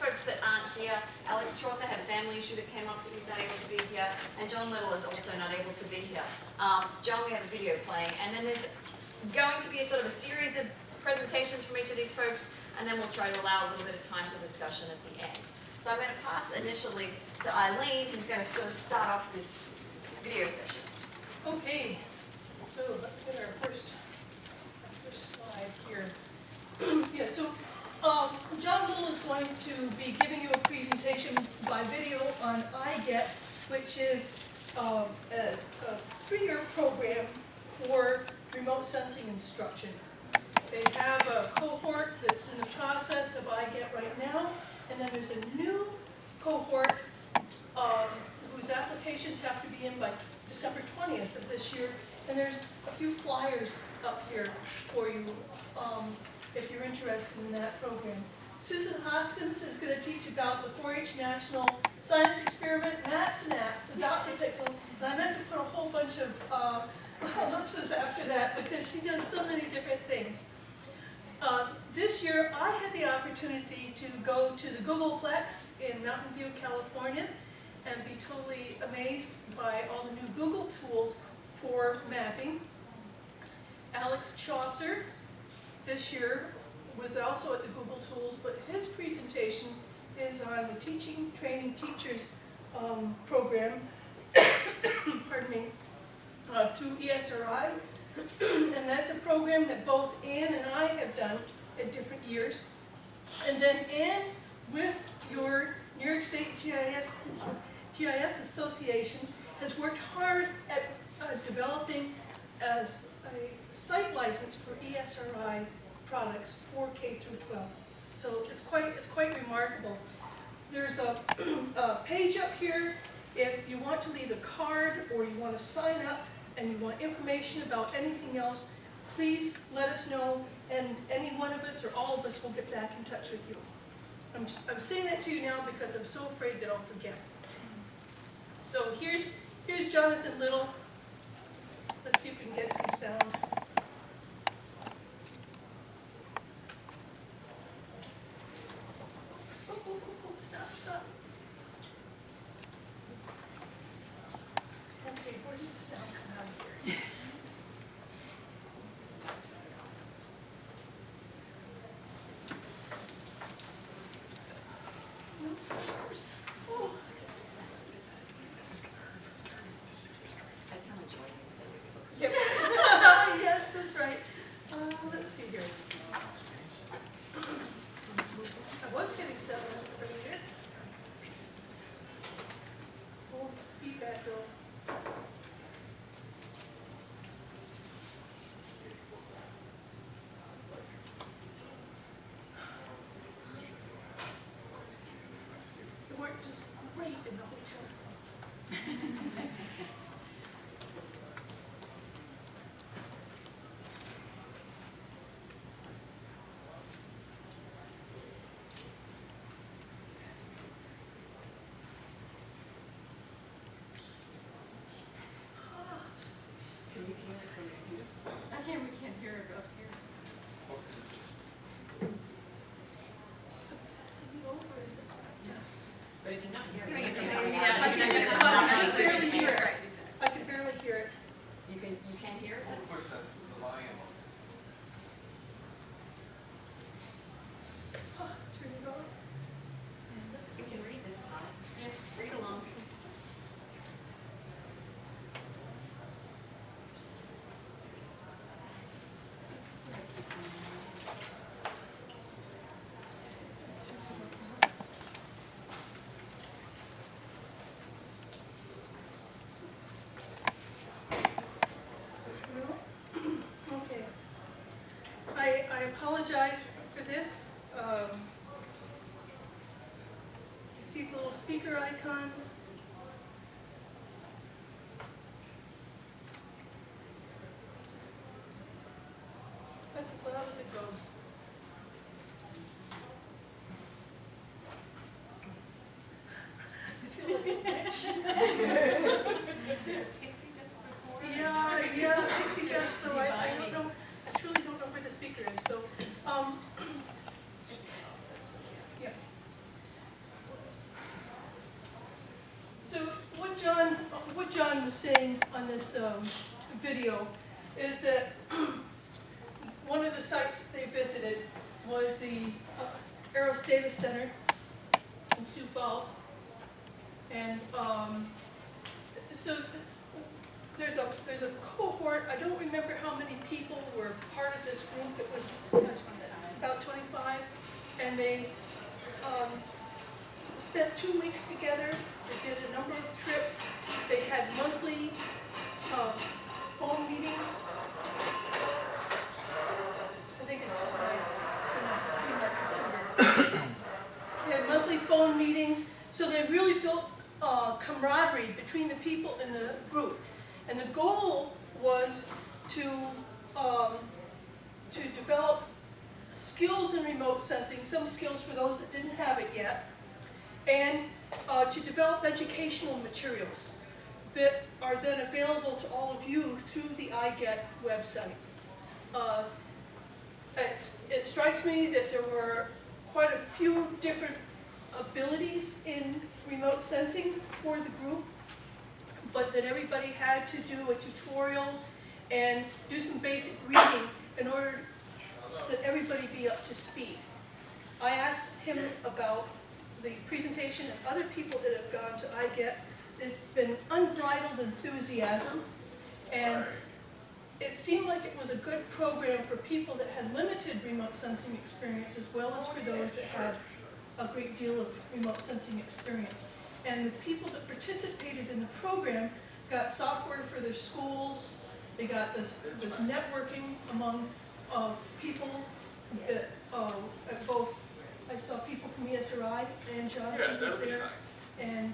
folks that aren't here. Alex Chaucer had a family issue that came up, so he's not able to be here. And John Little is also not able to be here. John, we have a video playing, and then there's going to be a sort of a series of presentations from each of these folks, and then we'll try to allow a little bit of time for discussion at the end. So I'm going to pass initially to Eileen, who's going to sort of start off this video session. Okay, so let's get our first slide here. Yeah, so John Little is going to be giving you a presentation by video on iGet, which is a 3-year program for remote sensing instruction. They have a cohort that's in the process of iGet right now, and then there's a new cohort whose applications have to be in by December 20th of this year, and there's a few flyers up here for you if you're interested in that program. Susan Hoskins is going to teach about the 4-H National Science Experiment, Maps and Apps, Adopt a Pixel, and I meant to put a whole bunch of ellipses after that because she does so many different things. This year I had the opportunity to go to the Googleplex in Mountain View, California, and be totally amazed by all the new Google tools for mapping. Alex Chaucer this year was also at the Google Tools, but his presentation is on the Teaching Training Teachers program, pardon me, through ESRI, and that's a program that both Ann and I have done at different years. And then Ann, with your New York State GIS Association, has worked hard at developing a site license for ESRI products for K through 12. So it's quite remarkable. There's a page up here if you want to leave a card or you want to sign up and you want information about anything else. Please let us know, and any one of us or all of us will get back in touch with you. I'm saying that to you now because I'm so afraid that I'll forget. So here's Jonathan Little. Let's see if we can get some sound. Stop. Okay, where does the sound come out of here? No stars. Oh. Yep. Yes, that's right. Let's see here. I was getting 7 earlier. Oh, feedback though. It worked just great in the hotel. We can't hear it up here. But if you're not hearing I it, can barely hear it. I can barely hear it. You can't hear it? Push that volume up. Turn it off. And let's You see. can read this time. Yeah, read along. Okay. I apologize for this. You see the little speaker icons? That's as loud as it goes. I feel like a bitch. Yeah, Pixie does, so I don't know, I truly don't know where the speaker is, so, yeah. what John was saying on this video is that one of the sites they visited was the Eros Data Center in Sioux Falls. And so there's a cohort, I don't remember how many people were part of this group, it was about 25, and they spent 2 weeks together, they did a number of trips, they had monthly phone meetings. I think it's just they had monthly phone meetings, so they really built camaraderie between the people in the group. And the goal was to develop skills in remote sensing, some skills for those that didn't have it yet, and to develop educational materials that are then available to all of you through the iGet website. It strikes me that there were quite a few different abilities in remote sensing for the group, but that everybody had to do a tutorial and do some basic reading in order that everybody be up to speed. I asked him about the presentation of other people that have gone to iGet. There's been unbridled enthusiasm, and it seemed like it was a good program for people that had limited remote sensing experience, as well as for those that had a great deal of remote sensing experience. And the people that participated in the program got software for their schools. They got this networking among people that at both. I saw people from ESRI and Johnson was there, and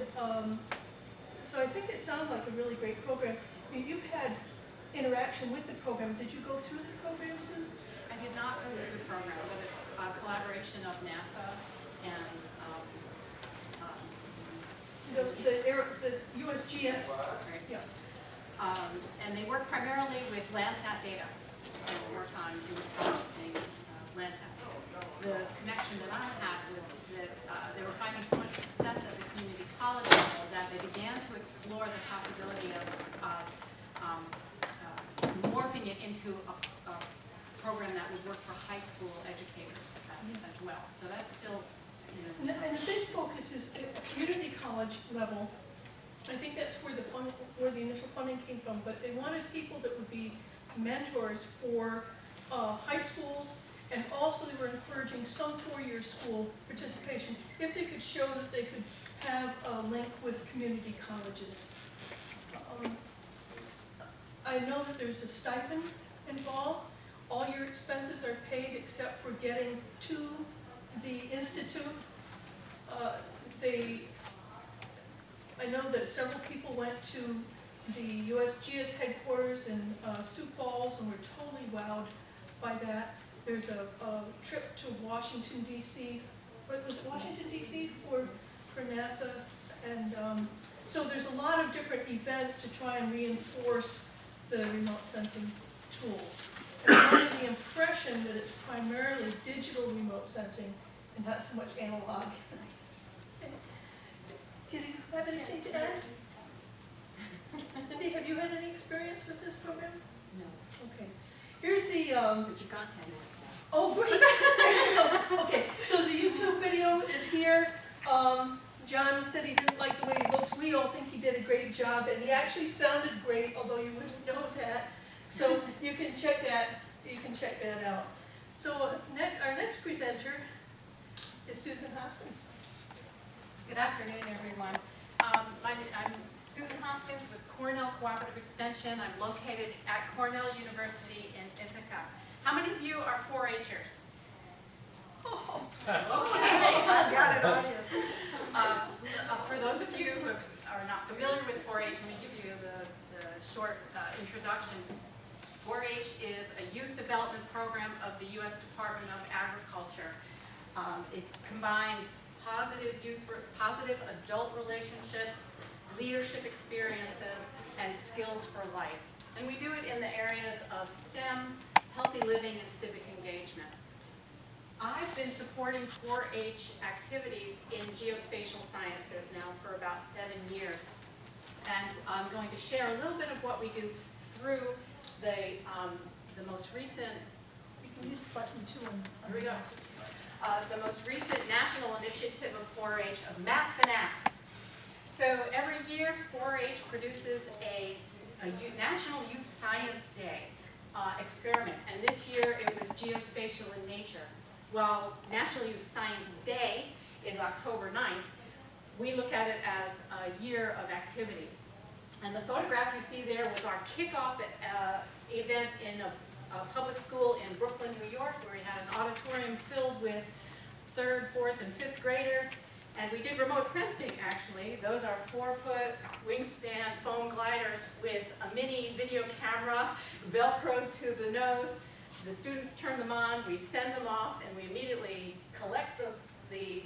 so I think it sounded like a really great program. I mean, you've had interaction with the program. Did you go through the program, Sue? I did not go through the program, but it's a collaboration of NASA and the USGS. right. Yeah. And they work primarily with Landsat data. They work on image processing Landsat. The connection that I had was that they were finding so much success at the community college level that they began to explore the possibility of morphing it into a program that would work for high school educators as well. So that's still, you know. And the big focus is at the community college level. I think that's where the initial funding came from, but they wanted people that would be mentors for high schools, and also they were encouraging some four-year school participations if they could show that they could have a link with community colleges. I know that there's a stipend involved. All your expenses are paid except for getting to the institute. I know that several people went to the USGS headquarters in Sioux Falls and were totally wowed by that. There's a trip to Washington, D.C. Was it Washington, D.C. for NASA? And so there's a lot of different events to try and reinforce the remote sensing tools. And I'm under the impression that it's primarily digital remote sensing and not so much analog. Did you have anything to add? Mindy, have you had any experience with this program? No. Okay. Here's the But you got 10 minutes now. oh, great. So, okay, so the YouTube video is here. John said he didn't like the way he looks. We all think he did a great job, and he actually sounded great, although you wouldn't know that. So you can check that. You can check that out. So our next presenter is Susan Hoskins. Good afternoon, everyone. I'm Susan Hoskins with Cornell Cooperative Extension. I'm located at Cornell University in Ithaca. How many of you are 4-Hers? Oh, Okay. Got it on you. For those of you who are not familiar with 4-H, let me give you the short introduction. 4-H is a youth development program of the U.S. Department of Agriculture. It combines positive adult relationships, leadership experiences, and skills for life. And we do it in the areas of STEM, healthy living, and civic engagement. I've been supporting 4-H activities in geospatial sciences now for about 7 years. And I'm going to share a little bit of what we do through the most recent, You can use button 2 on. here we go. The most recent national initiative of 4-H of maps and apps. So every year 4-H produces a National Youth Science Day experiment, and this year it was geospatial in nature. While National Youth Science Day is October 9th, we look at it as a year of activity. And the photograph you see there was our kickoff event in a public school in Brooklyn, New York, where we had an auditorium filled with 3rd, 4th, and 5th graders. And we did remote sensing, actually. Those are 4-foot wingspan foam gliders with a mini video camera, Velcro to the nose. The students turn them on, we send them off, and we immediately collect the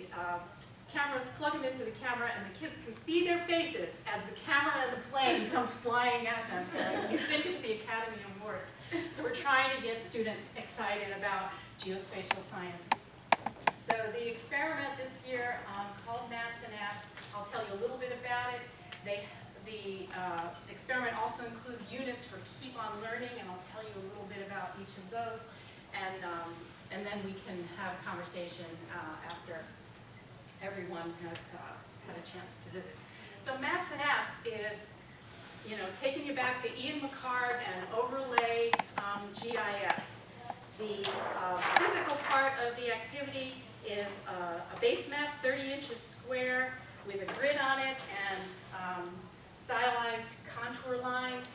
cameras, plug them into the camera, and the kids can see their faces as the camera and the plane comes flying at them. You think it's the Academy Awards. So we're trying to get students excited about geospatial science. So the experiment this year called Maps and Apps, I'll tell you a little bit about it. The experiment also includes units for Keep On Learning, and I'll tell you a little bit about each of those. And then we can have conversation after everyone has had a chance to visit. So Maps and Apps is, taking you back to Ian McCarb and overlay GIS. The physical part of the activity is a base map, 30 inches square, with a grid on it and stylized contour lines,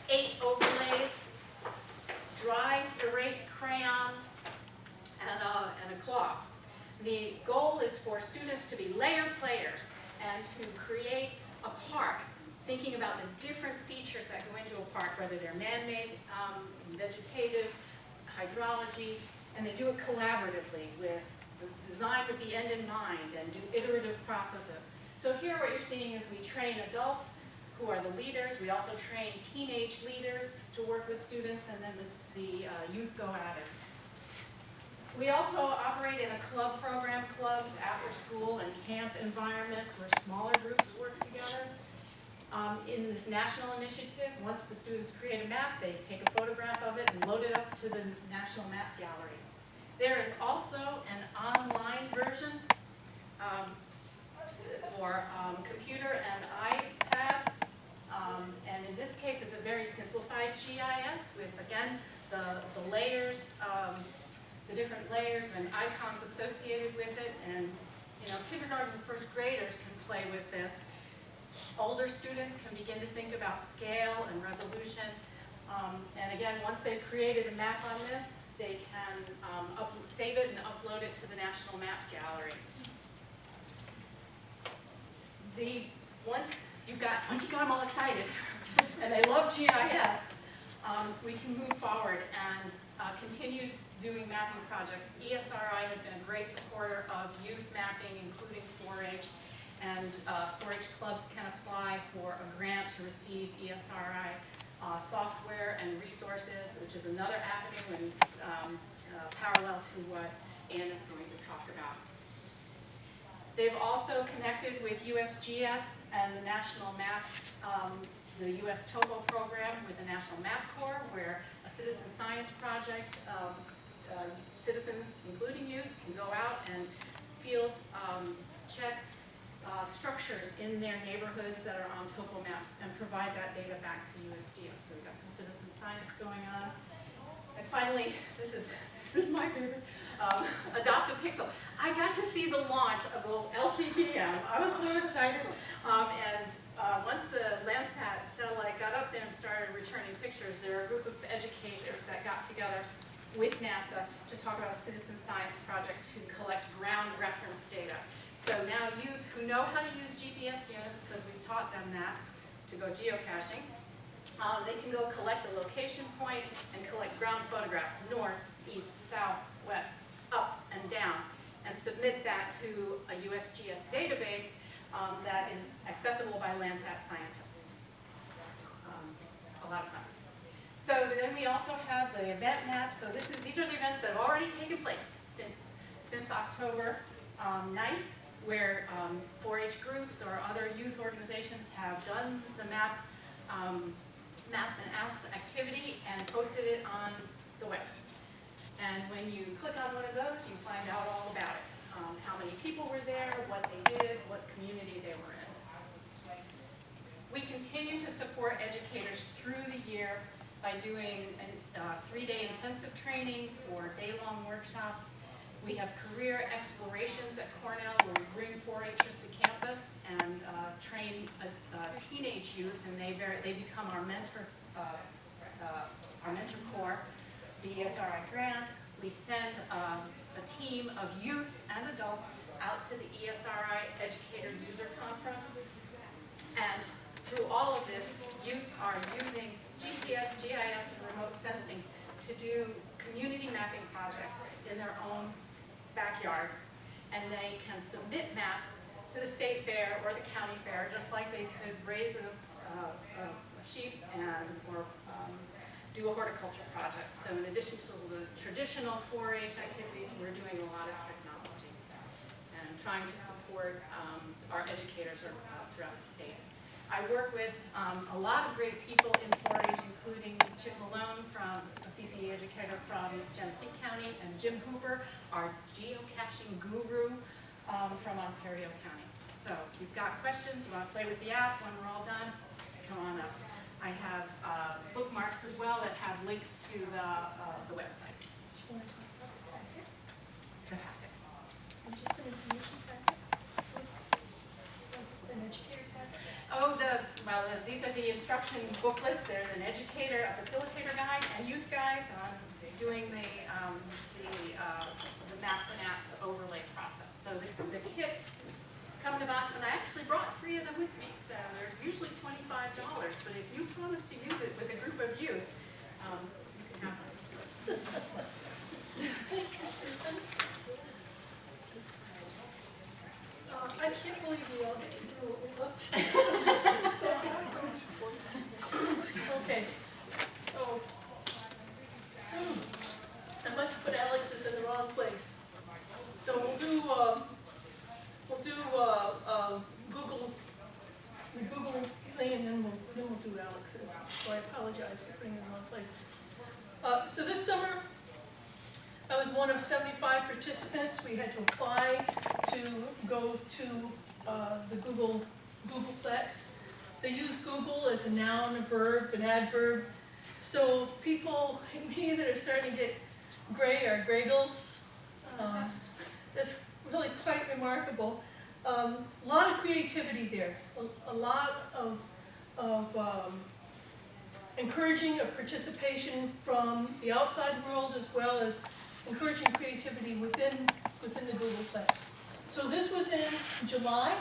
8 overlays, dry erase crayons, and a cloth. The goal is for students to be layer players and to create a park, thinking about the different features that go into a park, whether they're man-made, vegetative, hydrology, and they do it collaboratively with the design with the end in mind and do iterative processes. So here what you're seeing is we train adults who are the leaders. We also train teenage leaders to work with students, and then the youth go at it. We also operate in a club program, clubs, after school, and camp environments where smaller groups work together. In this national initiative, once the students create a map, they take a photograph of it and load it up to the National Map Gallery. There is also an online version for computer and iPad, and in this case it's a very simplified GIS with, again, the layers, the different layers and icons associated with it, and kindergarten and first graders can play with this. Older students can begin to think about scale and resolution, and again, once they've created a map on this, they can save it and upload it to the National Map Gallery. Once you got them all excited and they love GIS, we can move forward and continue doing mapping projects. ESRI has been a great supporter of youth mapping, including 4-H, and 4-H clubs can apply for a grant to receive ESRI software and resources, which is another avenue and parallel to what Ann is going to talk about. They've also connected with USGS and the National Map, the US Topo program with the National Map Corps, where a citizen science project, citizens, including youth, can go out and field check structures in their neighborhoods that are on topo maps and provide that data back to USGS. So we've got some citizen science going on. And finally, this is my favorite, Adopt a Pixel. I got to see the launch of the LCPM. I was so excited. Once the Landsat satellite got up there and started returning pictures, there were a group of educators that got together with NASA to talk about a citizen science project to collect ground reference data. So now youth who know how to use GPS units, because we've taught them that, to go geocaching, they can go collect a location point and collect ground photographs, north, east, south, west, up, and down, and submit that to a USGS database that is accessible by Landsat scientists. A lot of fun. So then we also have the event maps. So these are the events that have already taken place since October 9th. where 4-H groups or other youth organizations have done the maps and apps activity and posted it on the web. And when you click on one of those, you find out all about it. How many people were there, what they did, what community they were in. We continue to support educators through the year by doing 3-day intensive trainings or day-long workshops. We have career explorations at Cornell where we bring 4-Hers to campus and train teenage youth, and they become our mentor corps. The ESRI grants. We send a team of youth and adults out to the ESRI Educator User Conference. And through all of this, youth are using GPS, GIS, and remote sensing to do community mapping projects in their own backyards. And they can submit maps to the state fair or the county fair, just like they could raise a sheep or do a horticulture project. So in addition to the traditional 4-H activities, we're doing a lot of technology and trying to support our educators throughout the state. I work with a lot of great people in 4-H, including Chip Malone, a CCE educator from Genesee County, and Jim Hooper, our geocaching guru from Ontario County. So if you've got questions, you want to play with the app when we're all done, come on up. I have bookmarks as well that have links to the website. The packet. These are the instruction booklets. There's an educator, a facilitator guide, and youth guides on doing the maps and apps overlay process. So the kits come in a box, and I actually brought 3 of them with me. So they're usually $25, but if you promise to use it with a group of youth, you can have one. Thank you, Susan. I can't believe we all get to do what we love to do. Okay, so I must put Alex's in the wrong place. So we'll do the Google thing, and then we'll do Alex's. So I apologize for putting it in the wrong place. So this summer, I was one of 75 participants. We had to apply to go to the Googleplex. They use Google as a noun, a verb, an adverb. So people like me that are starting to get gray are Gradles. That's really quite remarkable. A lot of creativity there. A lot of encouraging of participation from the outside world, as well as encouraging creativity within the Googleplex. So this was in July,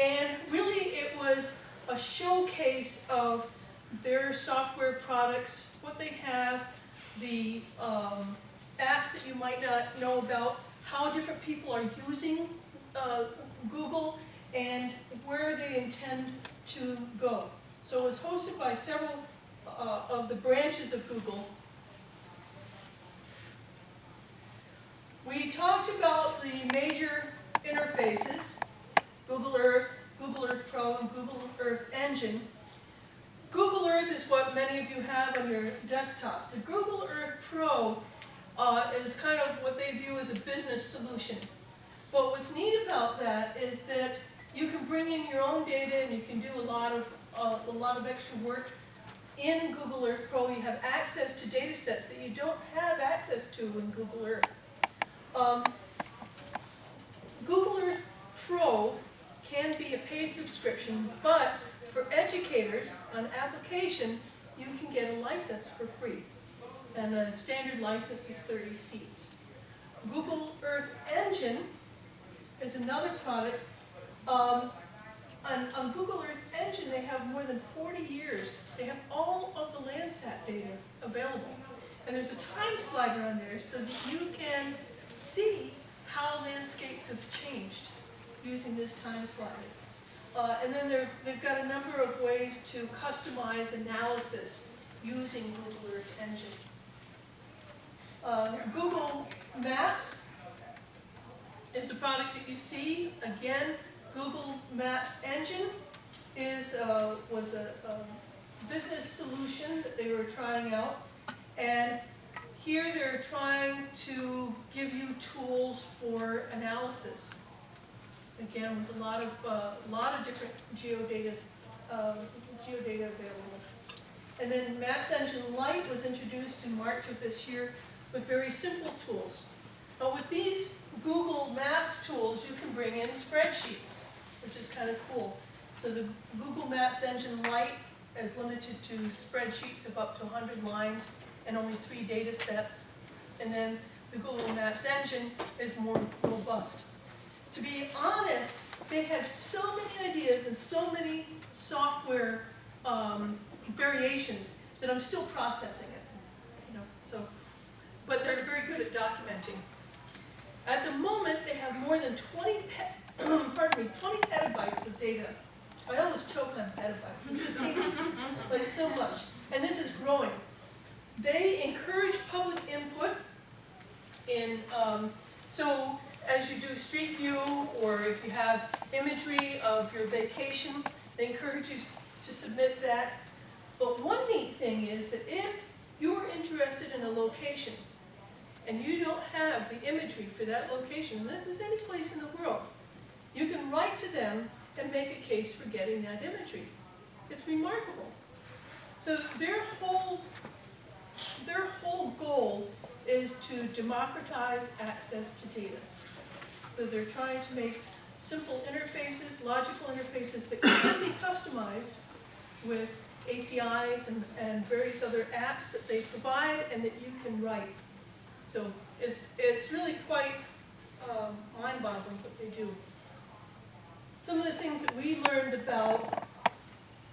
and really it was a showcase of their software products, what they have, the apps that you might not know about, how different people are using Google, and where they intend to go. So it was hosted by several of the branches of Google. We talked about the major interfaces, Google Earth Pro, and Google Earth Engine. Google Earth is what many of you have on your desktops. The Google Earth Pro is kind of what they view as a business solution. But what's neat about that is that you can bring in your own data, and you can do a lot of extra work. In Google Earth Pro, you have access to data sets that you don't have access to in Google Earth. Google Earth Pro can be a paid subscription, but for educators on application, you can get a license for free. And a standard license is 30 seats. Google Earth Engine is another product. On Google Earth Engine, they have more than 40 years. They have all of the Landsat data available. And there's a time slider on there so that you can see how landscapes have changed using this time slider. And then they've got a number of ways to customize analysis using Google Earth Engine. Google Maps is the product that you see. Again, Google Maps Engine was a business solution that they were trying out. And here they're trying to give you tools for analysis. Again, with a lot of different geodata available. And then Maps Engine Lite was introduced in March of this year with very simple tools. But with these Google Maps tools, you can bring in spreadsheets, which is kind of cool. So the Google Maps Engine Lite is limited to spreadsheets of up to 100 lines and only 3 data sets. And then the Google Maps Engine is more robust. To be honest, they had so many ideas and so many software variations that I'm still processing it. So, but they're very good at documenting. At the moment, they have more than 20 petabytes of data. I always choke on petabytes. It just seems like so much. And this is growing. They encourage public input in, so as you do Street View, or if you have imagery of your vacation, they encourage you to submit that. But one neat thing is that if you're interested in a location and you don't have the imagery for that location, and this is any place in the world, you can write to them and make a case for getting that imagery. It's remarkable. So their whole goal is to democratize access to data. So they're trying to make simple interfaces, logical interfaces that can be customized with APIs and various other apps that they provide and that you can write. So it's really quite mind-boggling what they do. Some of the things that we learned about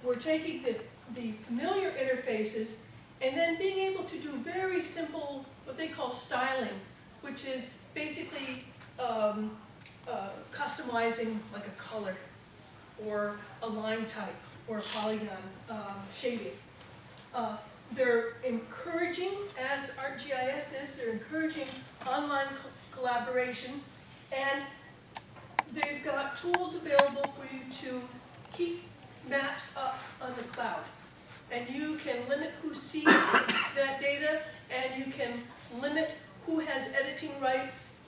were taking the familiar interfaces and then being able to do very simple, what they call styling, which is basically customizing like a color or a line type or a polygon shading. They're encouraging, as ArcGIS is, they're encouraging online collaboration, and they've got tools available for you to keep maps up on the cloud. And you can limit who sees that data, and you can limit who has editing rights.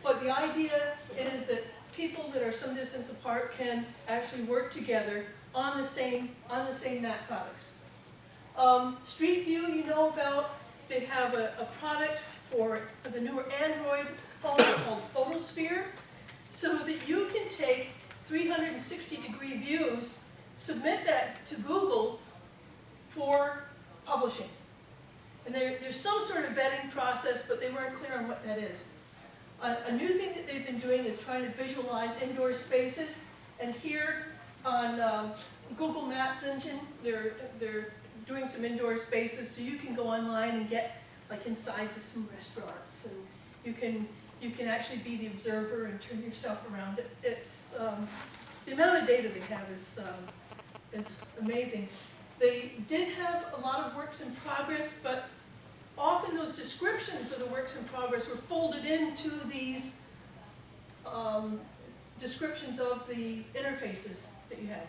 But the idea is that people that are some distance apart can actually work together on the same map products. Street View, you know about. They have a product for the newer Android phone called Photosphere, so that you can take 360-degree views, submit that to Google for publishing. And there's some sort of vetting process, but they weren't clear on what that is. A new thing that they've been doing is trying to visualize indoor spaces. And here on Google Maps Engine, they're doing some indoor spaces, so you can go online and get like insides of some restaurants, and you can actually be the observer and turn yourself around. It's the amount of data they have is amazing. They did have a lot of works in progress, but often those descriptions of the works in progress were folded into these descriptions of the interfaces that you have.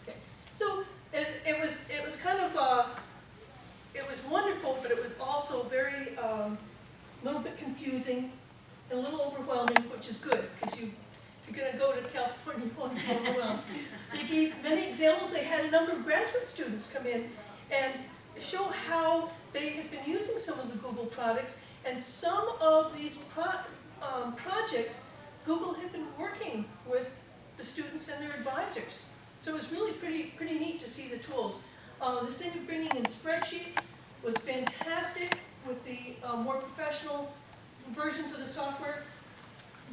Okay. So it was kind of it was wonderful, but it was also very little bit confusing and a little overwhelming, which is good, because if you're going to go to California, you won't be overwhelmed. They gave many examples. They had a number of graduate students come in and show how they had been using some of the Google products, and some of these projects, Google had been working with the students and their advisors. So it was really pretty neat to see the tools. This thing of bringing in spreadsheets was fantastic with the more professional versions of the software.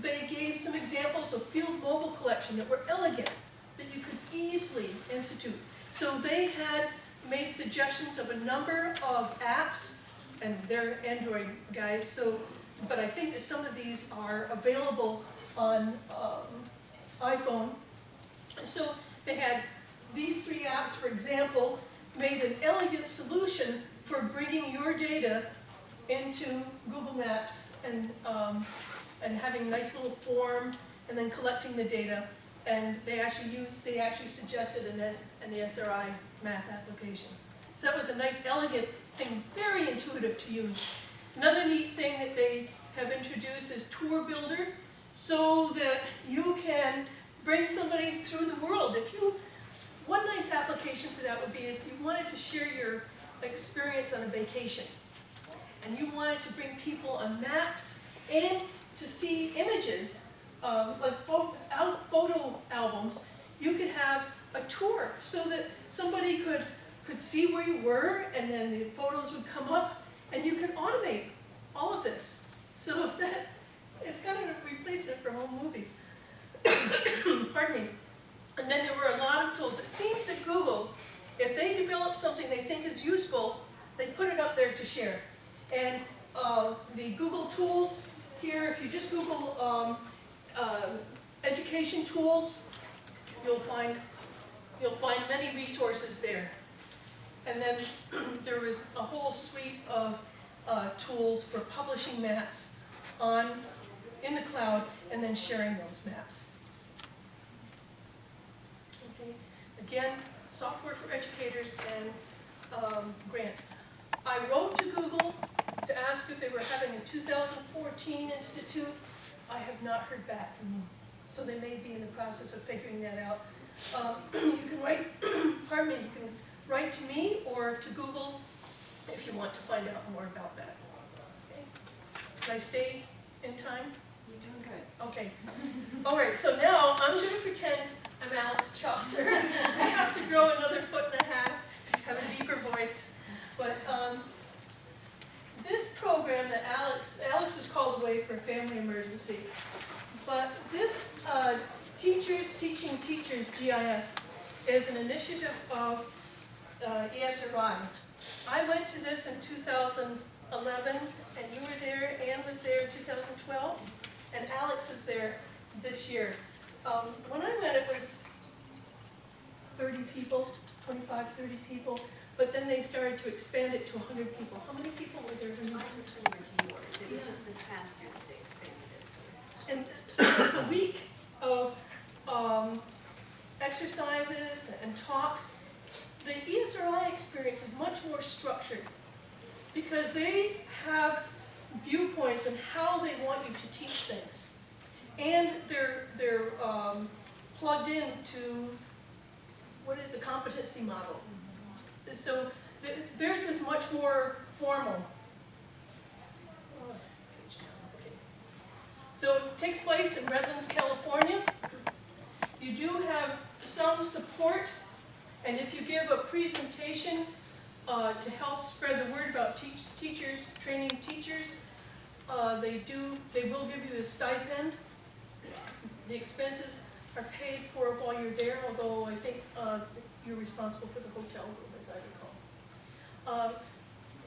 They gave some examples of field mobile collection that were elegant, that you could easily institute. So they had made suggestions of a number of apps, and they're Android guys, so, but I think that some of these are available on iPhone. So they had these 3 apps, for example, made an elegant solution for bringing your data into Google Maps and and having a nice little form, and then collecting the data. And they actually suggested an SRI math application. So that was a nice, elegant thing, very intuitive to use. Another neat thing that they have introduced is Tour Builder, so that you can bring somebody through the world. One nice application for that would be if you wanted to share your experience on a vacation, and you wanted to bring people on maps and to see images, like photo albums. You could have a tour so that somebody could see where you were, and then the photos would come up, and you can automate all of this. So that is kind of a replacement for home movies. Pardon me. And then there were a lot of tools. It seems that Google, if they develop something they think is useful, they put it up there to share. And the Google tools here, if you just Google education tools, you'll find many resources there. And then there was a whole suite of tools for publishing maps in the cloud and then sharing those maps. Okay. Again, software for educators and grants. I wrote to Google to ask if they were having a 2014 institute. I have not heard back from them, so they may be in the process of figuring that out. You can write, pardon me, you can write to me or to Google if you want to find out more about that. Okay. Can I stay in time? You're doing good. Okay. All right, so now I'm going to pretend I'm Alex Chaucer. I have to grow another 1.5 feet, have a deeper voice. But this program that Alex was called away for a family emergency. But this Teaching Teachers GIS is an initiative of ESRI. I went to this in 2011, and you were there, Ann was there in 2012, and Alex was there this year. When I went, it was 30 people, 25, 30 people, but then they started to expand it to 100 people. How many people were there? Mine was similar to yours. It was just this past year that they expanded it. And it's a week of exercises and talks. The ESRI experience is much more structured because they have viewpoints on how they want you to teach things. And they're plugged into the competency model. So theirs was much more formal. So it takes place in Redlands, California. You do have some support, and if you give a presentation to help spread the word about teachers, training teachers, they will give you a stipend. The expenses are paid for while you're there, although I think you're responsible for the hotel room, as I recall.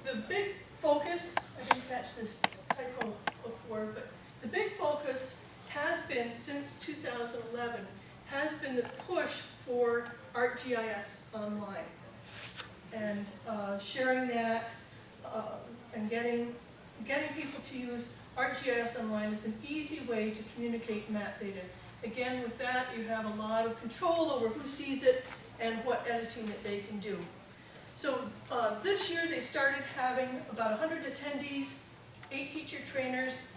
The big focus, I didn't catch this typo before, but the big focus has been, since 2011, has been the push for ArcGIS Online. And sharing that and getting people to use ArcGIS Online is an easy way to communicate map data. Again, with that, you have a lot of control over who sees it and what editing that they can do. So this year they started having about 100 attendees, 8 teacher trainers,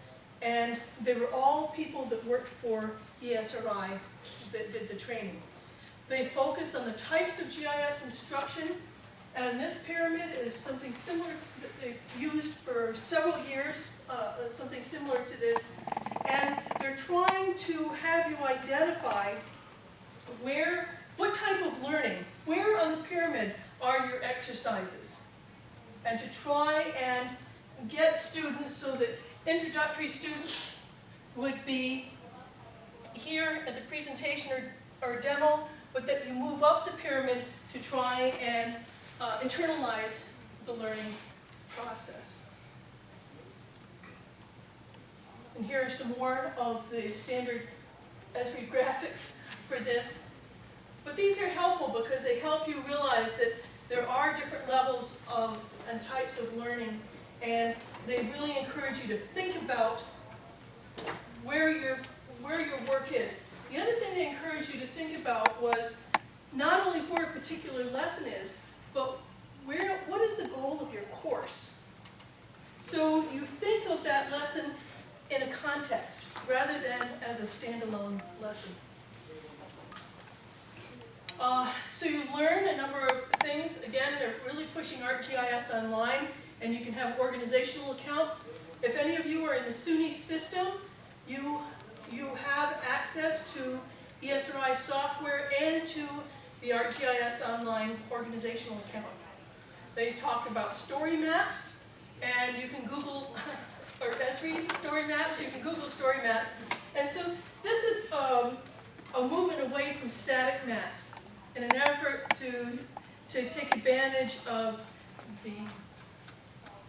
and they were all people that worked for ESRI that did the training. They focus on the types of GIS instruction, and this pyramid is something similar that they've used for several years, something similar to this, and they're trying to have you identify what type of learning, where on the pyramid are your exercises, and to try and get students so that introductory students would be here at the presentation or demo, but that you move up the pyramid to try and internalize the learning process. And here are some more of the standard Esri graphics for this. But these are helpful because they help you realize that there are different levels of and types of learning, and they really encourage you to think about where your work is. The other thing they encouraged you to think about was not only where a particular lesson is, but what is the goal of your course? So you think of that lesson in a context rather than as a standalone lesson. So you learn a number of things. Again, they're really pushing ArcGIS online, and you can have organizational accounts. If any of you are in the SUNY system, you have access to ESRI software and to the ArcGIS online organizational account. They talk about story maps, and you can Google, or Esri story maps, you can Google story maps. And so this is a movement away from static maps in an effort to take advantage of the,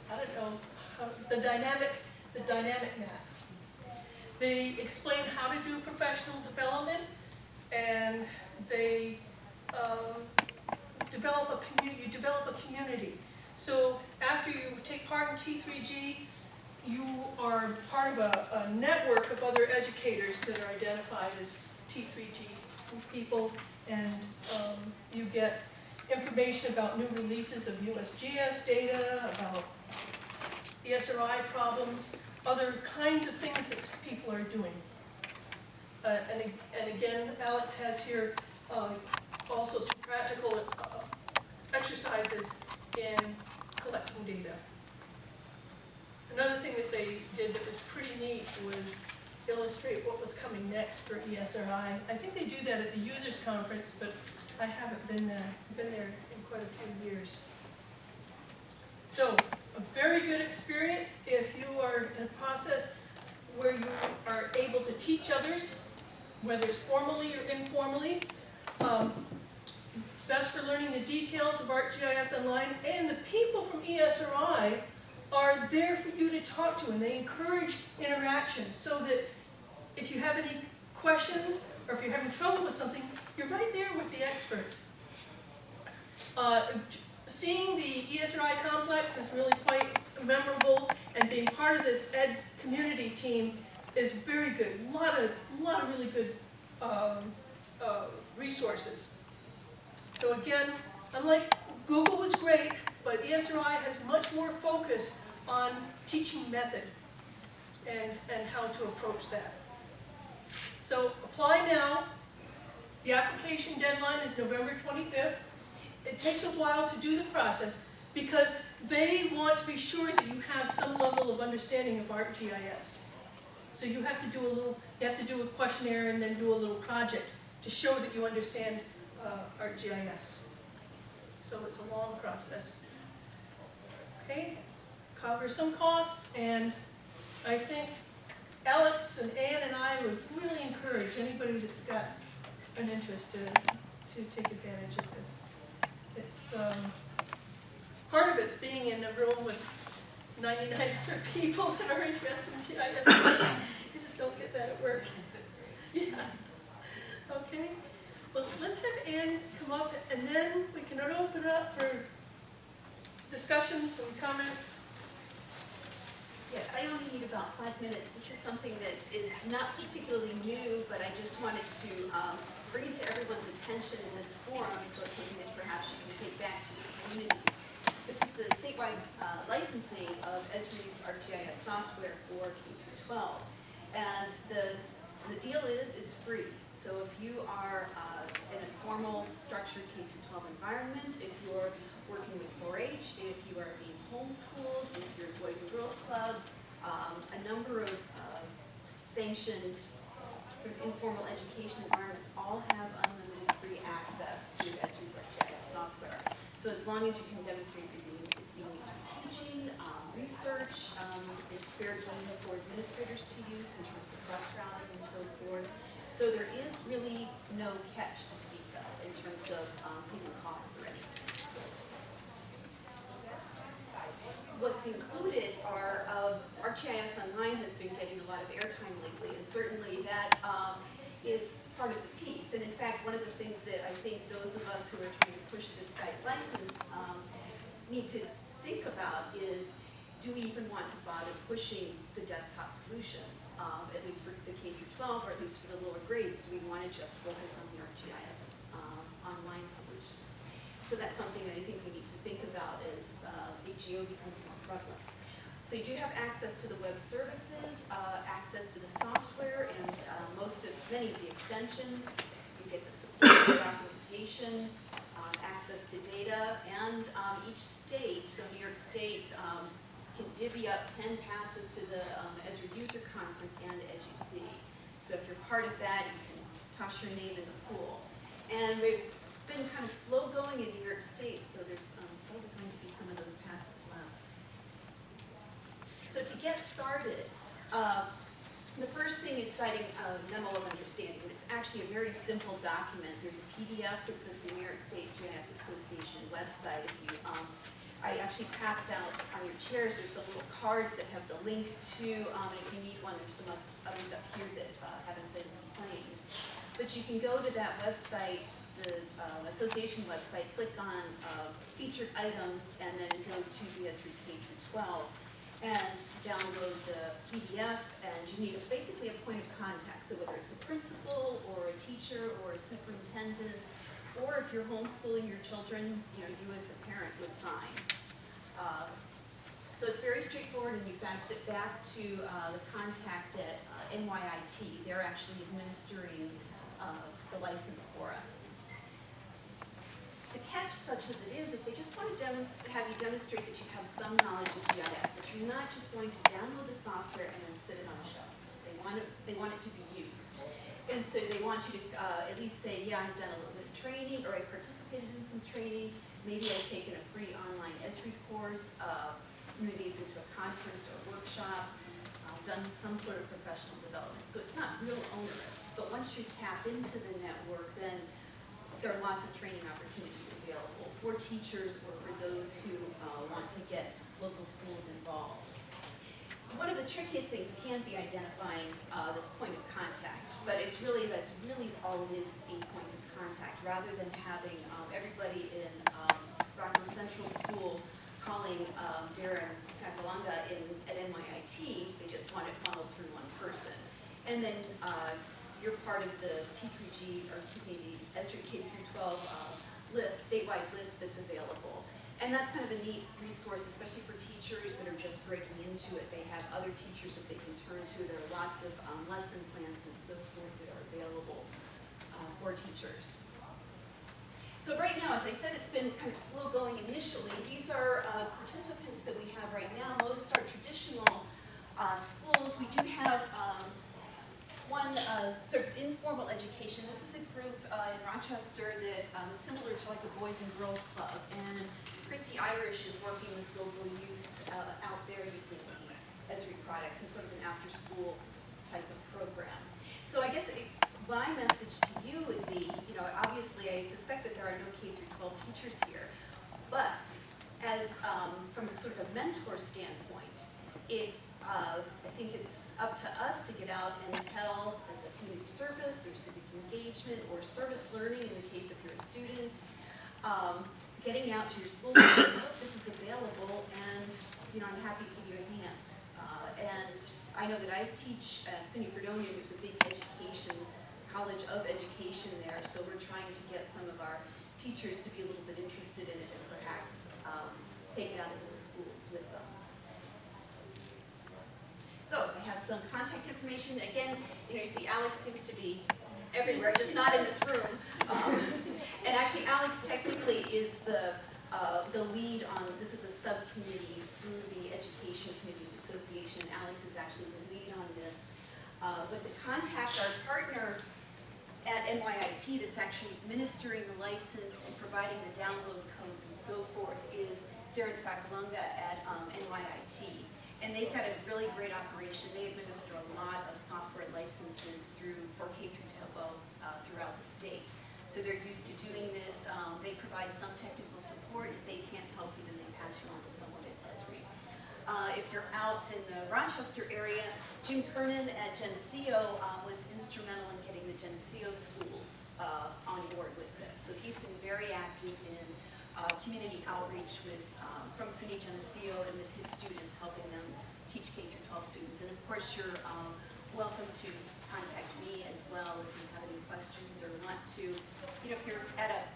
I don't know, the dynamic map. They explain how to do professional development, and they develop a community. So after you take part in T3G, you are part of a network of other educators that are identified as T3G people, and you get information about new releases of USGS data, about ESRI problems, other kinds of things that people are doing. And again, Alex has here also some practical exercises in collecting data. Another thing that they did that was pretty neat was illustrate what was coming next for ESRI. I think they do that at the users conference, but I haven't been there in quite a few years. So, a very good experience if you are in a process where you are able to teach others, whether it's formally or informally. Best for learning the details of ArcGIS Online, and the people from ESRI are there for you to talk to, and they encourage interaction so that if you have any questions or if you're having trouble with something, you're right there with the experts. Seeing the ESRI complex is really quite memorable, and being part of this ed community team is very good. A lot of really good resources. So again, unlike Google was great, but ESRI has much more focus on teaching method and how to approach that. So apply now. The application deadline is November 25th. It takes a while to do the process because they want to be sure that you have some level of understanding of ArcGIS. So you have to do a questionnaire and then do a little project to show that you understand ArcGIS. So it's a long process. Okay, cover some costs, and I think Alex and Ann and I would really encourage anybody that's got an interest to take advantage of this. It's part of it's being in a room with 99 other people that are interested in GIS. You just don't get that at work. Yeah. Okay. Well, let's have Ann come up, and then we can open it up for discussions and comments. Yes, I only need about 5 minutes. This is something that is not particularly new, but I just wanted to bring it to everyone's attention in this forum, so it's something that perhaps you can take back to your communities. This is the statewide licensing of Esri's ArcGIS software for K-12. And the deal is it's free. So if you are in a formal structured K-12 environment, if you're working with 4-H, if you are being homeschooled, if you're Boys and Girls Club, a number of sanctioned sort of informal education environments all have unlimited free access to Esri's ArcGIS software. So as long as you can demonstrate that you're being used for teaching, research, it's fair game for administrators to use in terms of cross routing and so forth. So there is really no catch to speak of in terms of paying costs or anything. What's included are ArcGIS Online has been getting a lot of airtime lately, and certainly that is part of the piece. And in fact, one of the things that I think those of us who are trying to push this site license need to think about is, do we even want to bother pushing the desktop solution? at least for the K through 12, or at least for the lower grades, we want to just focus on the ArcGIS online solution. So that's something that I think we need to think about as AGO becomes more prevalent. So you do have access to the web services, access to the software, and many of the extensions. You get the support for documentation, access to data, and each state, so New York State can divvy up 10 passes to the Esri User Conference and EduC. So if you're part of that, you can toss your name in the pool. And we've been kind of slow going in New York State, so there's probably going to be some of those passes left. So to get started, the first thing is citing a memo of understanding. It's actually a very simple document. There's a PDF that's at the New York State GIS Association website. I actually passed out on your chairs, there's some little cards that have the link to, and if you need one, there's some others up here that haven't been claimed. But you can go to that website, the association website, click on featured items, and then go to the Esri K through 12. And download the PDF, and you need basically a point of contact. So whether it's a principal or a teacher or a superintendent, or if you're homeschooling your children, you as the parent would sign. So it's very straightforward, and you fax it back to the contact at NYIT. They're actually administering the license for us. The catch, such as it is they just want to have you demonstrate that you have some knowledge of GIS, that you're not just going to download the software and then sit it on a shelf. They want it to be used. And so they want you to at least say, yeah, I've done a little bit of training, or I participated in some training, maybe I've taken a free online Esri course, maybe I've been to a conference or a workshop, done some sort of professional development. So it's not real onerous, but once you tap into the network, then there are lots of training opportunities available for teachers or for those who want to get local schools involved. One of the trickiest things can be identifying this point of contact, but that's really all it is a point of contact, rather than having everybody in Rockland Central School calling Darren Kakalanga at NYIT. They just want it funneled through one person. And then you're part of the T3G, or excuse me, the Esri K through 12 list, statewide list that's available. And that's kind of a neat resource, especially for teachers that are just breaking into it. They have other teachers that they can turn to. There are lots of lesson plans and so forth that are available for teachers. So right now, as I said, it's been kind of slow going initially. These are participants that we have right now. Most are traditional schools. We do have one sort of informal education. This is a group in Rochester that is similar to like a Boys and Girls Club, and Chrissy Irish is working with local youth out there using Esri products and sort of an after-school type of program. So I guess my message to you would be, obviously I suspect that there are no K through 12 teachers here, but as from sort of a mentor standpoint, I think it's up to us to get out and tell, as a community service or civic engagement or service learning in the case if you're a student, getting out to your schools and saying, look, this is available, and I'm happy to give you a hand. And I know that I teach at SUNY Fredonia. There's a big college of education there, so we're trying to get some of our teachers to be a little bit interested in it and perhaps take it out into the schools with them. So I have some contact information. Again, you see Alex seems to be everywhere, just not in this room. And actually, Alex technically is the lead on, this is a subcommittee through the Education Committee Association. Alex is actually the lead on this. But the contact, our partner at NYIT that's actually administering the license and providing the download codes and so forth is Darren Fakalunga at NYIT. And they've got a really great operation. They administer a lot of software licenses for K through 12 throughout the state. So they're used to doing this. They provide some technical support. If they can't help you, then they pass you on to someone at Esri. If you're out in the Rochester area, Jim Kernan at Geneseo was instrumental in getting the Geneseo schools on board with this. So he's been very active in community outreach from SUNY Geneseo and with his students, helping them teach K through 12 students. And of course, your welcome to contact me as well if you have any questions or want to, if you're at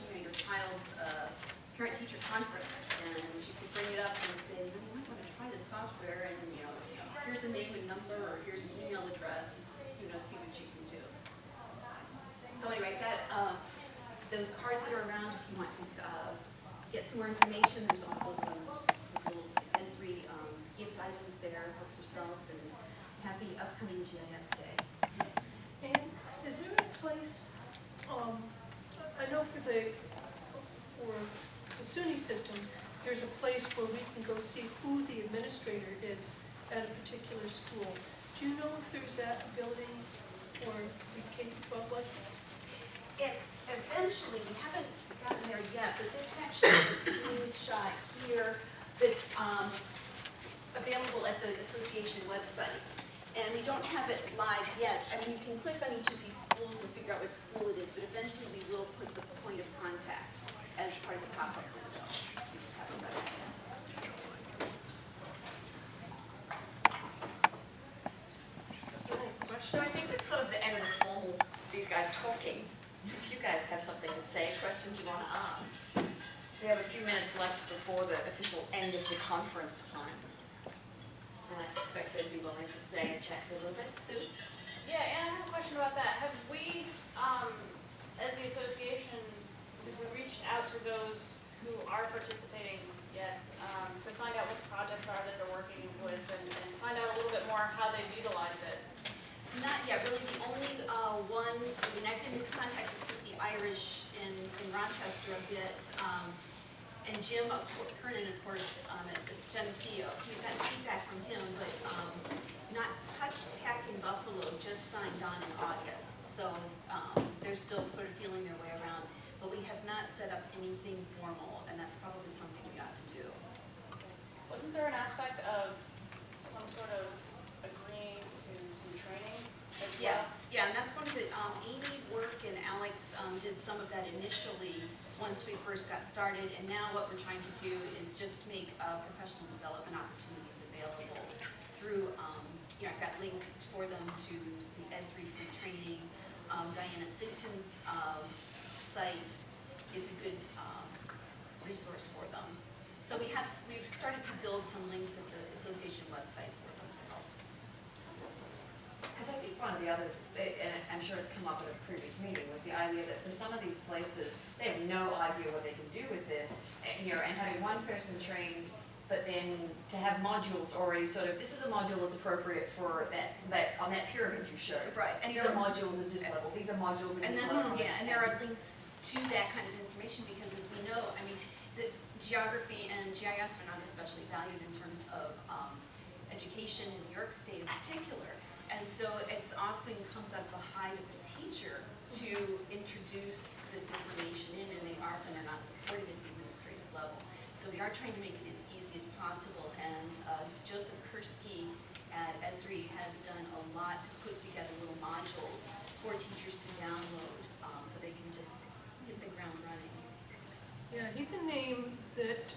your child's parent-teacher conference and you could bring it up and say, you might want to try this software and, here's a name and number or here's an email address, see what you can do. So anyway, I've got those cards that are around if you want to get some more information. There's also some little Esri gift items there. Help yourselves and happy upcoming GIS Day. And is there a place, I know for the SUNY system, there's a place where we can go see who the administrator is at a particular school. Do you know if there's that ability for the K-12 license? Eventually, we haven't gotten there yet, but this section is a screenshot here that's available at the association website. And we don't have it live yet. I mean, you can click on each of these schools and figure out which school it is, but eventually we will put the point of contact as part of the pop-up window. We just haven't done that yet. So I think that's sort of the end of the formal, these guys talking. If you guys have something to say, questions you want to ask. We have a few minutes left before the official end of the conference time. And I suspect they'd be willing to stay and chat for a little bit. Sue? Yeah, and I have a question about that. Have we, as the association, have we reached out to those who are participating yet to find out what the projects are that they're working with and find out a little bit more how they've utilized it? Not yet, really. The only one, I've been in contact with Chrissy Irish in Rochester a bit, and Jim Kernan, of course, at the Geneseo. So we've gotten feedback from him, but not Touch Tech in Buffalo just signed on in August. So they're still sort of feeling their way around. But we have not set up anything formal, and that's probably something we ought to do. Wasn't there an aspect of some sort of agreeing to some training as well? Yes, yeah, and that's one of the, Amy Work and Alex did some of that initially once we first got started, and now what we're trying to do is just make professional development opportunities available through, I've got links for them to the Esri free training. Diana Sinton's site is a good resource for them. So we've started to build some links at the association website for them to help. Because I think one of the other, and I'm sure it's come up at a previous meeting, was the idea that for some of these places, they have no idea what they can do with this, and having one person trained, but then to have modules already sort of, this is a module that's appropriate for that on that pyramid you showed. Right. And these are modules at this level, these are modules at And this that's, level. yeah, and there are links to that kind of information because as we know, I mean, the geography and GIS are not especially valued in terms of education in New York State in particular. And so it's often comes out of the hide of the teacher to introduce this information in, and they often are not supported at the administrative level. So we are trying to make it as easy as possible, and Joseph Kursky at Esri has done a lot to put together little modules for teachers to download so they can just hit the ground running. Yeah, he's a name that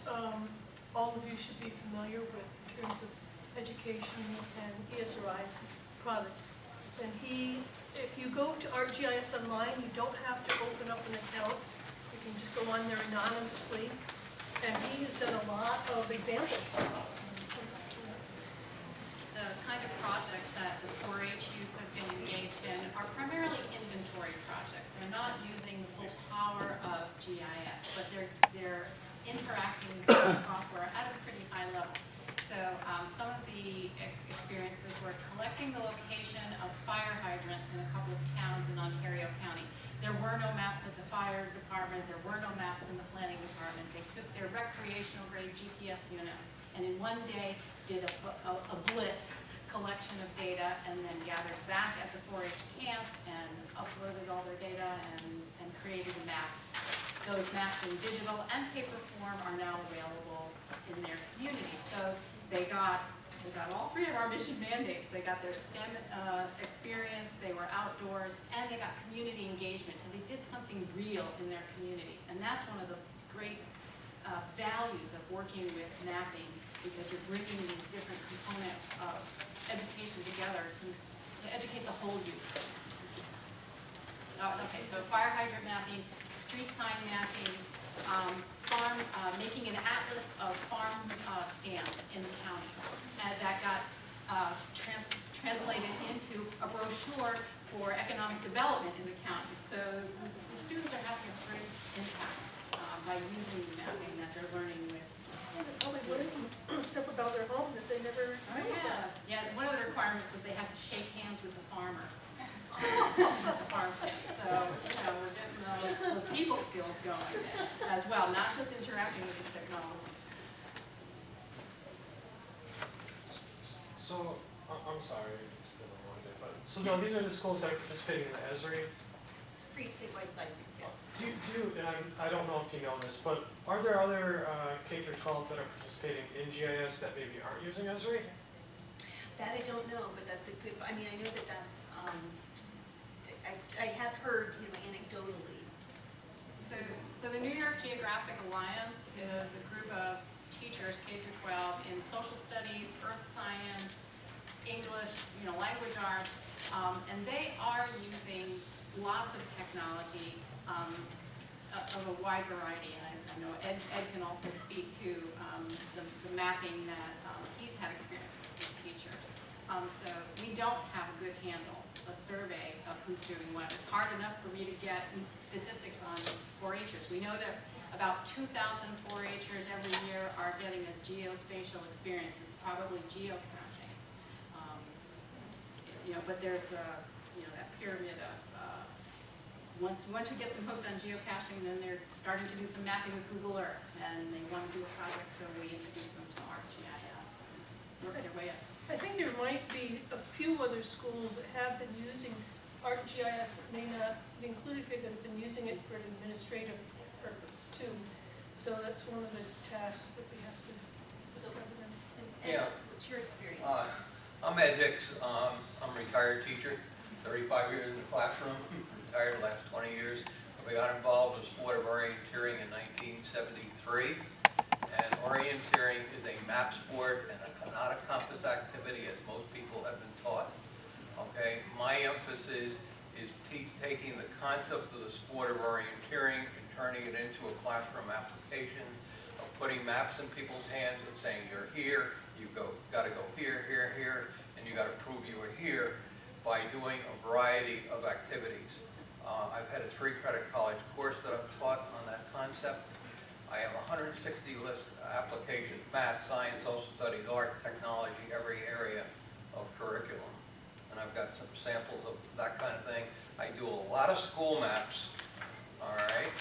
all of you should be familiar with in terms of education and ESRI products. And if you go to ArcGIS Online, you don't have to open up an account. You can just go on there anonymously. And he has done a lot of examples. The kind of projects that the 4-H youth have been engaged in are primarily inventory projects. They're not using the full power of GIS, but they're interacting with the software at a pretty high level. So some of the experiences were collecting the location of fire hydrants in a couple of towns in Ontario County. There were no maps at the fire department, there were no maps in the planning department. They took their recreational grade GPS units and in one day did a blitz collection of data and then gathered back at the 4-H camp and uploaded all their data and created a map. Those maps in digital and paper form are now available in their communities. So they got all three of our mission mandates. They got their STEM experience, they were outdoors, and they got community engagement, and they did something real in their communities. And that's one of the great values of working with mapping, because you're bringing these different components of education together to to educate the whole youth. Okay, so fire hydrant mapping, street sign mapping, making an atlas of farm stands in the county. And that got translated into a brochure for economic development in the county. So the students are having a great impact by using the mapping that they're learning with. And they're probably learning stuff about their home that they never knew about. Yeah, one of the requirements was they had to shake hands with the farmer. The farm stand. So, we're getting those people skills going as well, not just interacting with the technology. So, I'm sorry, it's been a long day, but, so no, these are the schools that are participating in the Esri. It's a free statewide license, yeah. Do you, and I don't know if you know this, but are there other K through 12 that are participating in GIS that maybe aren't using Esri? That I don't know, but that's a good, I mean, I know that that's, I have heard, anecdotally. So the New York Geographic Alliance is a group of teachers, K through 12, in social studies, earth science, English, language arts, and they are using lots of technology of a wide variety. And I know Ed can also speak to the mapping that he's had experience with teachers. So we don't have a good handle, a survey of who's doing what. It's hard enough for me to get statistics on 4-Hers. We know that about 2,000 4-Hers every year are getting a geospatial experience. It's probably geocaching. But there's that pyramid of once we get them hooked on geocaching, then they're starting to do some mapping with Google Earth, and they want to do a project, so we introduce them to ArcGIS and work their way up. I think there might be a few other schools that have been using ArcGIS that may not be included here, that have been using it for an administrative purpose too. So that's one of the tasks that we have to discover then. And what's your experience? I'm Ed Hicks. I'm a retired teacher, 35 years in the classroom, retired the last 20 years. I got involved in the sport of orienteering in 1973. And orienteering is a map sport and not a compass activity, as most people have been taught. Okay, my emphasis is taking the concept of the sport of orienteering and turning it into a classroom application of putting maps in people's hands and saying, you're here, you got to go here, here, here, and you got to prove you are here by doing a variety of activities. I've had a 3-credit college course that I've taught on that concept. I have 160 list applications, math, science, social studies, art, technology, every area of curriculum. And I've got some samples of that kind of thing. I do a lot of school maps, all right?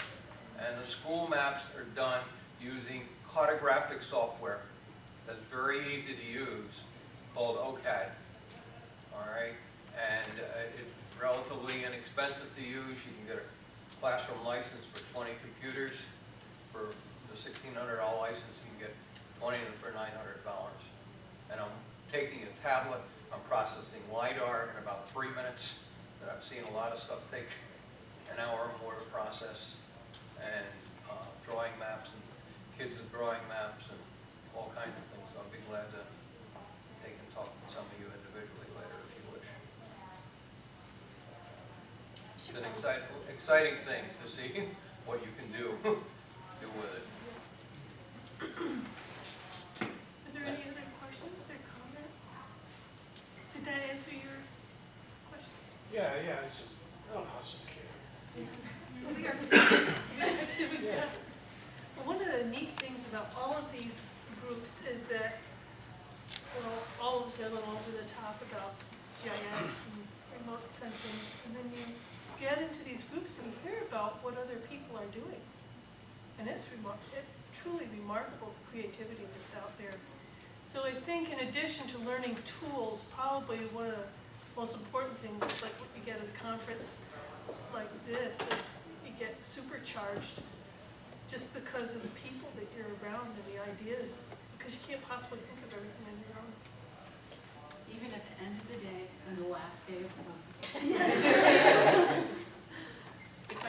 And the school maps are done using cartographic software that's very easy to use, called OCAD, all right? And it's relatively inexpensive to use. You can get a classroom license for 20 computers. For the $1,600 license, you can get 20 of them for $900. And I'm taking a tablet, I'm processing LiDAR in about 3 minutes, and I've seen a lot of stuff take an hour or more to process, and drawing maps, and kids with drawing maps, and all kinds of things. So I'd be glad to take and talk with some of you individually later if you wish. It's an exciting thing to see what you can do with it. Are there any other questions or comments? Did that answer your question? Yeah, it's just, I don't know, I was just curious. We are Yeah. Well, one of the neat things about all of these groups is that, all of us are a little over the top about GIS and remote sensing, and then you get into these groups and you hear about what other people are doing. And it's truly remarkable, the creativity that's out there. So I think in addition to learning tools, probably one of the most important things, like what you get at a conference like this, is you get supercharged just because of the people that you're around and the ideas, because you can't possibly think of everything on your own. Even at the end of the day, on the last day of the month. Yes.